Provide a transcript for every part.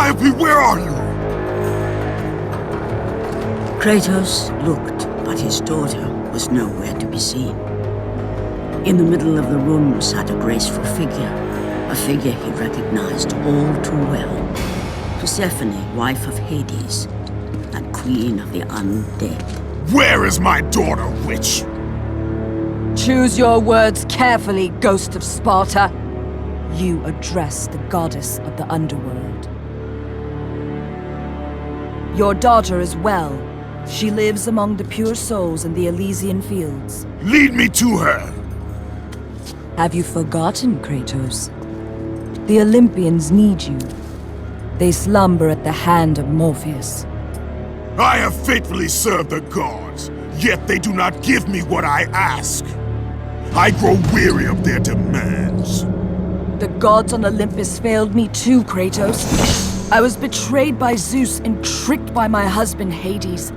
Calliope, where are you? Kratos looked, but his daughter was nowhere to be seen. In the middle of the room sat a graceful figure, a figure he recognized all too well. Persephone, wife of Hades, and queen of the undead. Where is my daughter, witch? Choose your words carefully, Ghost of Sparta. You address the goddess of the underworld. Your daughter is well. She lives among the pure souls in the Elysian fields. Lead me to her! Have you forgotten, Kratos? The Olympians need you. They slumber at the hand of Morpheus. I have faithfully served the gods, yet they do not give me what I ask. I grow weary of their demands. The gods on Olympus failed me too, Kratos. I was betrayed by Zeus and tricked by my husband Hades.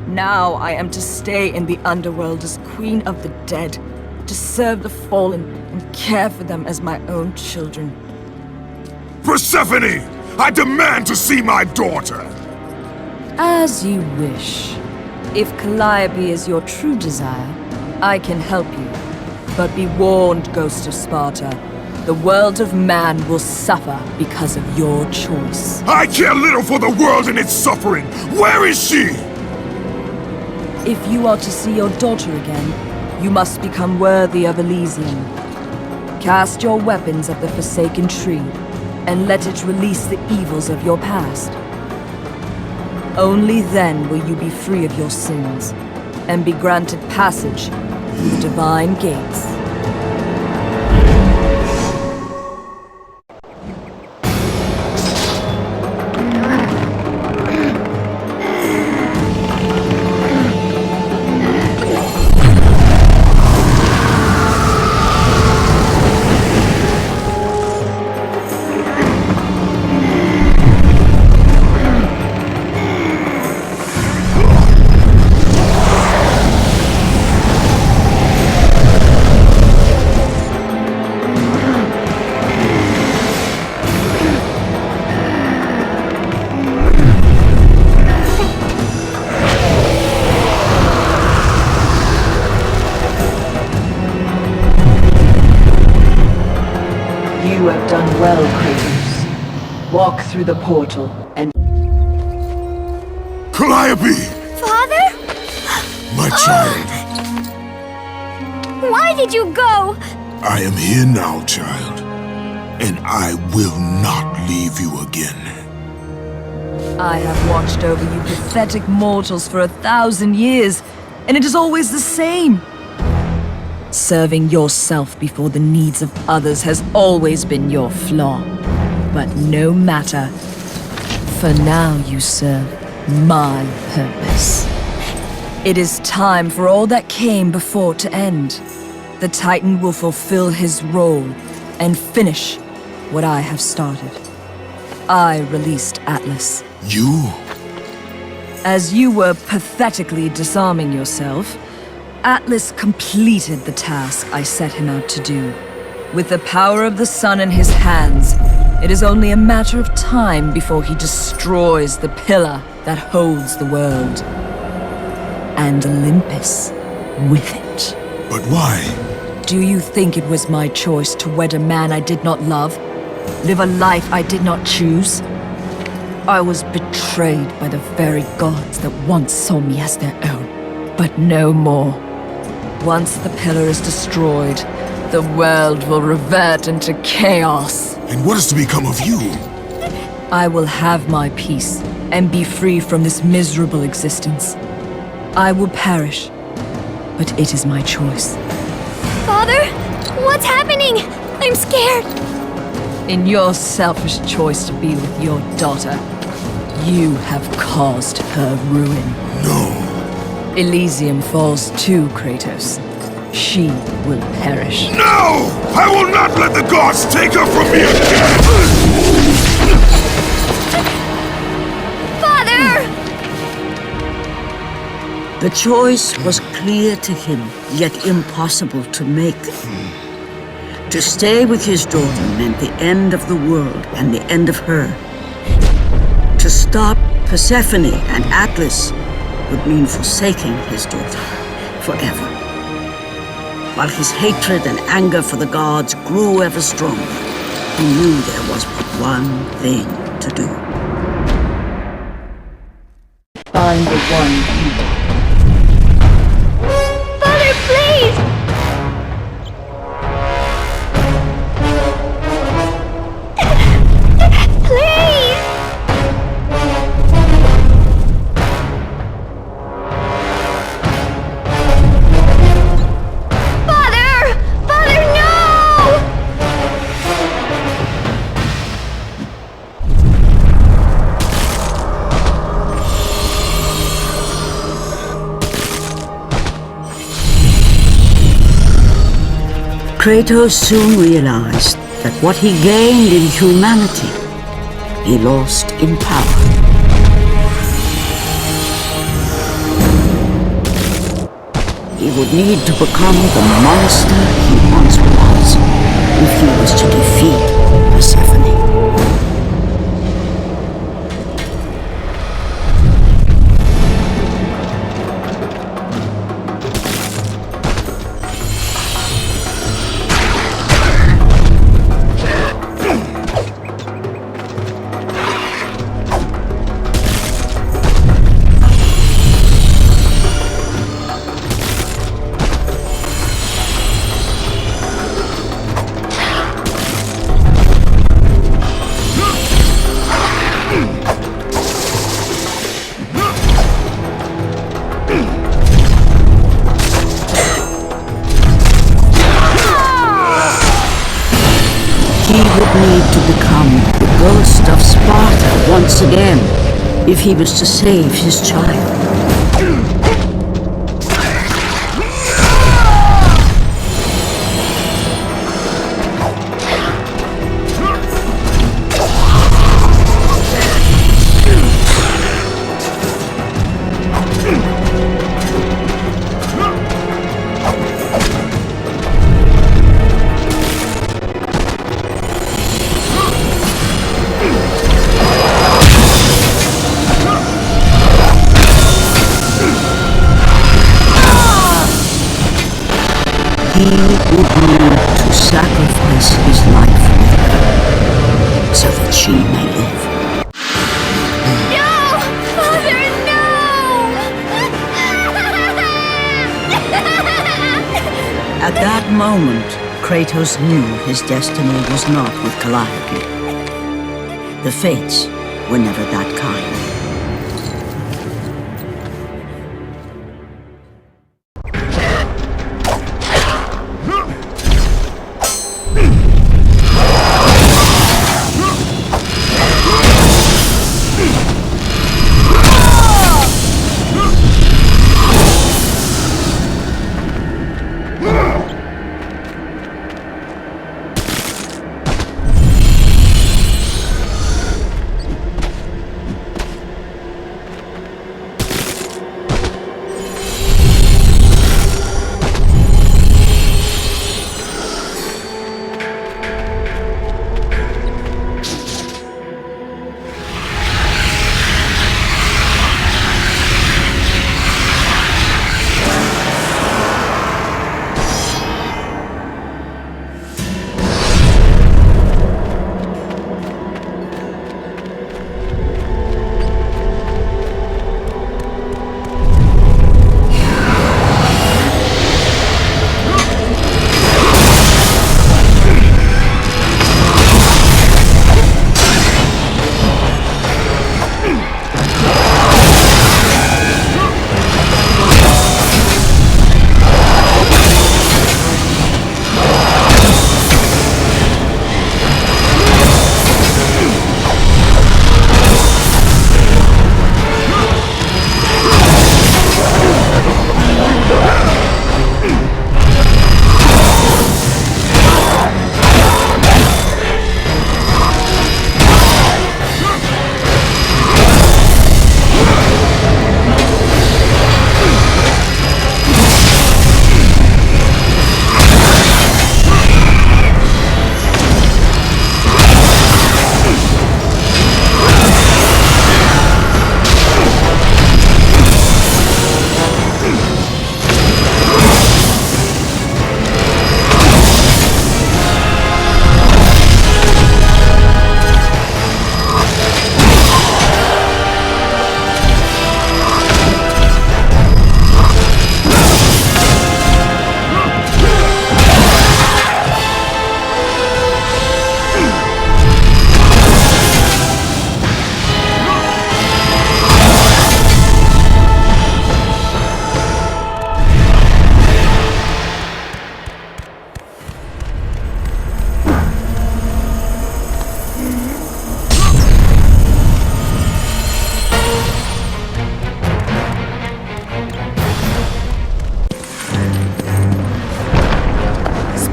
Now I am to stay in the underworld as Queen of the Dead, to serve the fallen and care for them as my own children. Persephone! I demand to see my daughter! As you wish. If Calliope is your true desire, I can help you. But be warned, Ghost of Sparta. The world of man will suffer because of your choice. I care little for the world and its suffering! Where is she? If you are to see your daughter again, you must become worthy of Elysium. Cast your weapons at the Forsaken Tree, and let it release the evils of your past. Only then will you be free of your sins, and be granted passage through the divine gates. You have done well, Kratos. Walk through the portal and... Calliope! Father? My child. Why did you go? I am here now, child. And I will not leave you again. I have watched over you pathetic mortals for 1,000 years, and it is always the same. Serving yourself before the needs of others has always been your flaw. But no matter. For now you serve my purpose. It is time for all that came before to end. The Titan will fulfill his role and finish what I have started. I released Atlas. You? As you were pathetically disarming yourself, Atlas completed the task I set him out to do. With the power of the sun in his hands, it is only a matter of time before he destroys the pillar that holds the world. And Olympus with it. But why? Do you think it was my choice to wed a man I did not love? Live a life I did not choose? I was betrayed by the very gods that once saw me as their own, but no more. Once the pillar is destroyed, the world will revert into chaos. And what is to become of you? I will have my peace and be free from this miserable existence. I will perish, but it is my choice. Father? What's happening? I'm scared. In your selfish choice to be with your daughter, you have caused her ruin. No. Elysium falls too, Kratos. She will perish. No! I will not let the gods take her from me again! Father! The choice was clear to him, yet impossible to make. To stay with his daughter meant the end of the world and the end of her. To stop Persephone and Atlas would mean forsaking his daughter forever. While his hatred and anger for the gods grew ever stronger, he knew there was but one thing to do. Find the one you want. Father, please! Please! Father! Father, no! Kratos soon realized that what he gained in humanity, he lost in power. He would need to become the monster he once was if he was to defeat Persephone. He would need to become the Ghost of Sparta once again if he was to save his child. He would need to sacrifice his life with her so that she may live. No! Father, no! At that moment, Kratos knew his destiny was not with Calliope. The fates were never that kind.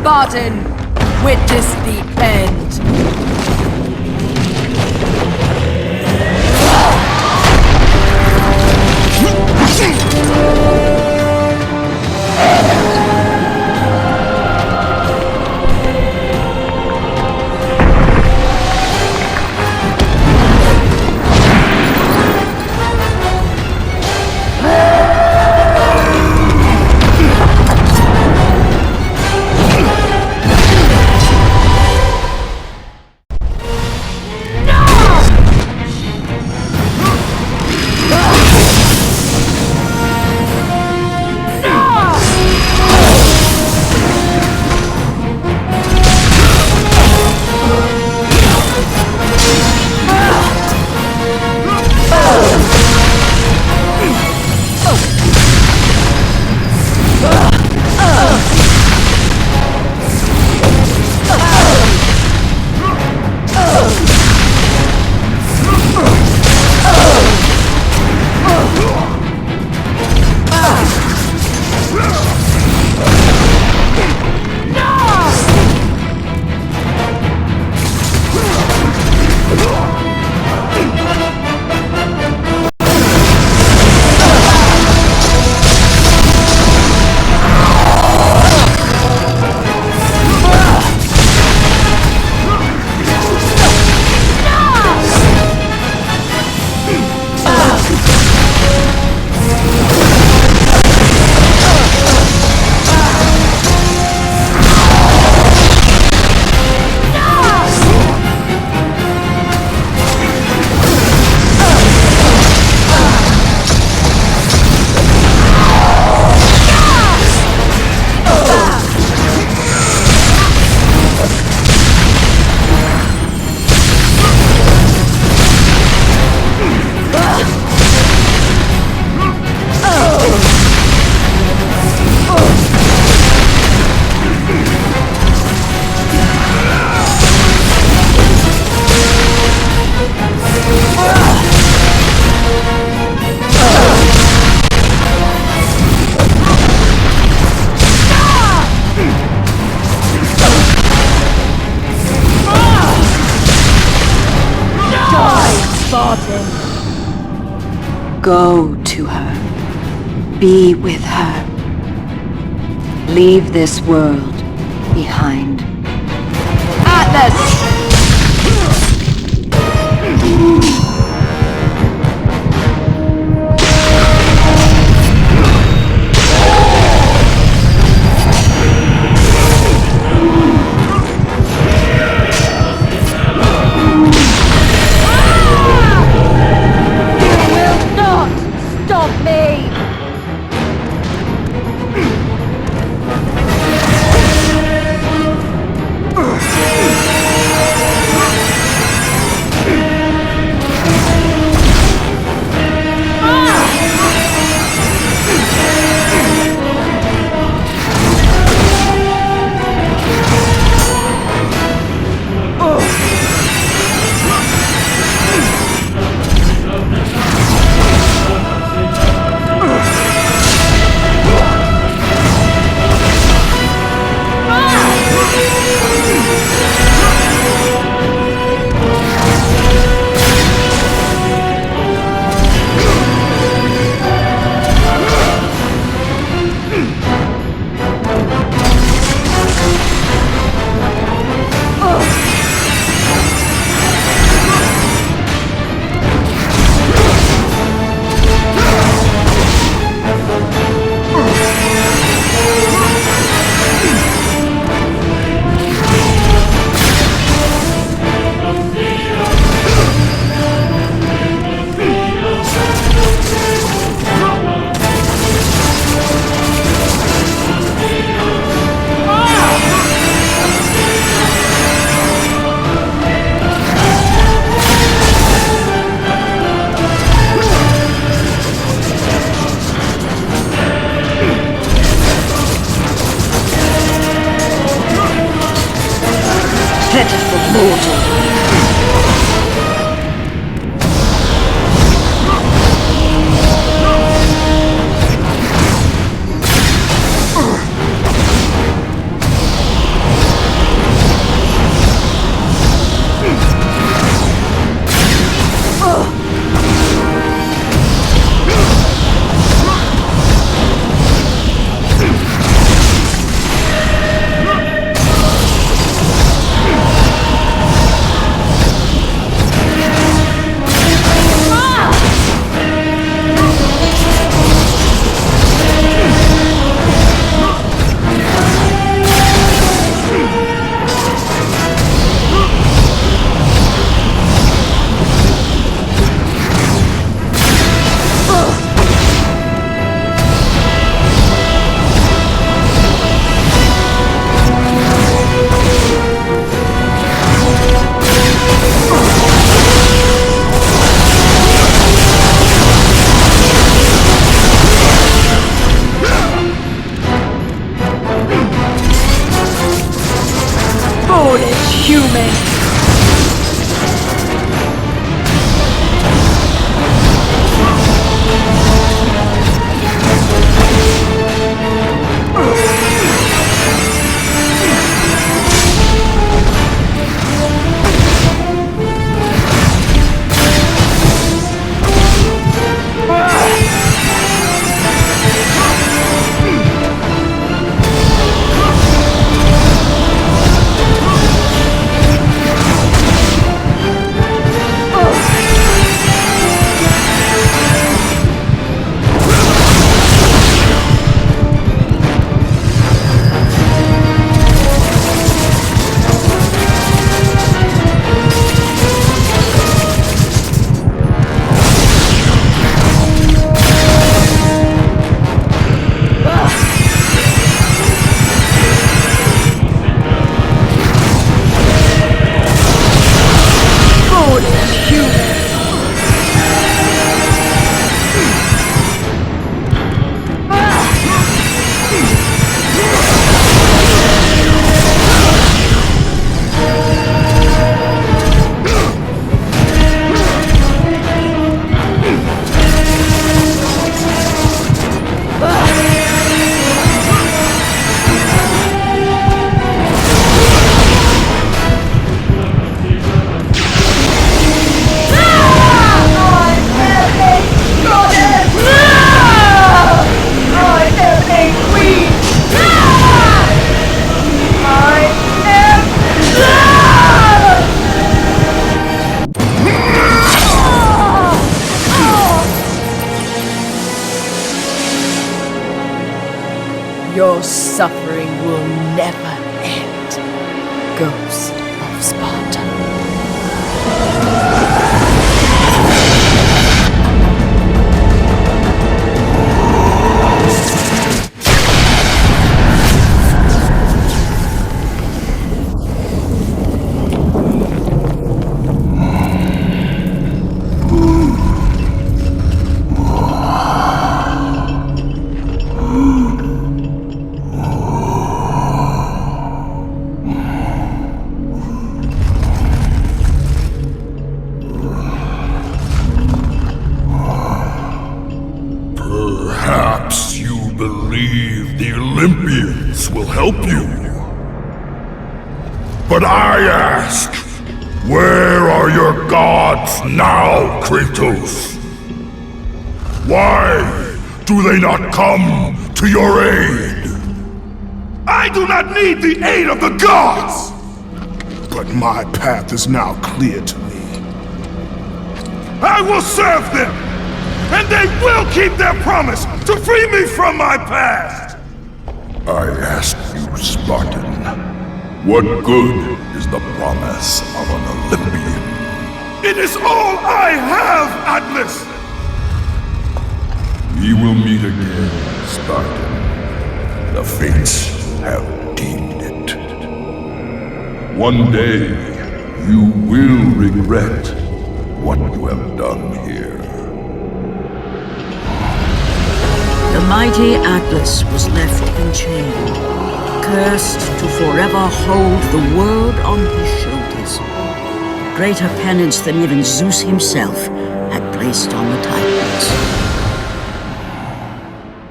Spartan! Witness the end! Spartan. Go to her. Be with her. Leave this world behind. Atlas! inhuman! Your suffering will never end, Ghost of Sparta. Perhaps you believe the Olympians will help you. But I ask, where are your gods now, Kratos? Why do they not come to your aid? I do not need the aid of the gods! But my path is now clear to me. I will serve them! And they will keep their promise to free me from my past! I ask you, Spartan, what good is the promise of an Olympian? It is all I have, Atlas! We will meet again, Spartan. The fates have deemed it. One day, you will regret what you have done here. The mighty Atlas was left enchained, cursed to forever hold the world on his shoulders. Greater penance than even Zeus himself had placed on the Titans.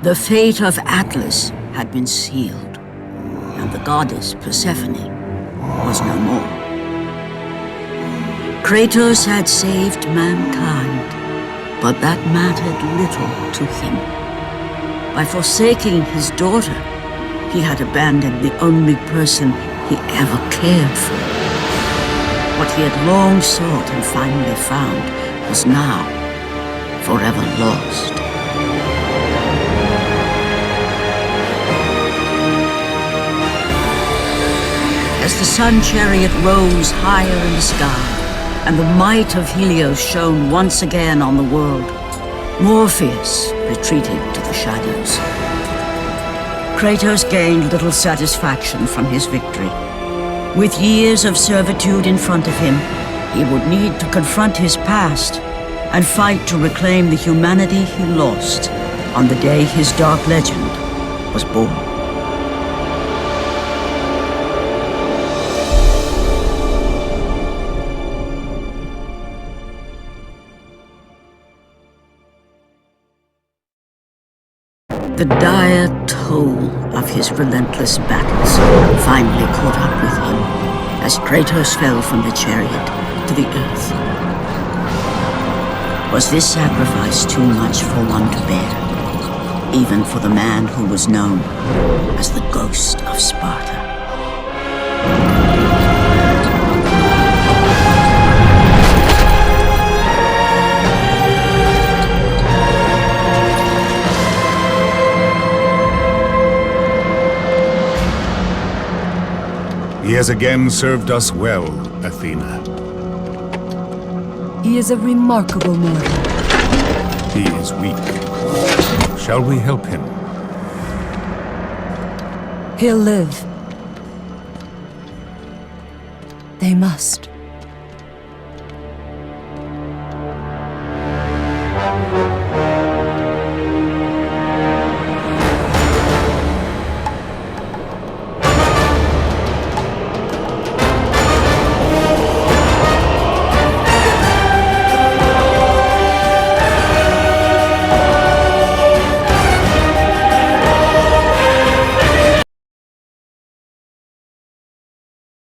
The fate of Atlas had been sealed, and the goddess Persephone was no more. Kratos had saved mankind, but that mattered little to him. By forsaking his daughter, he had abandoned the only person he ever cared for. What he had long sought and finally found was now forever lost. As the sun chariot rose higher in the sky, and the might of Helios shone once again on the world, Morpheus retreated to the shadows. Kratos gained little satisfaction from his victory. With years of servitude in front of him, he would need to confront his past and fight to reclaim the humanity he lost on the day his dark legend was born. The dire toll of his relentless battles finally caught up with him as Kratos fell from the chariot to the earth. Was this sacrifice too much for one to bear, even for the man who was known as the Ghost of Sparta? He has again served us well, Athena. He is a remarkable mortal. He is weak. Shall we help him? He'll live. They must.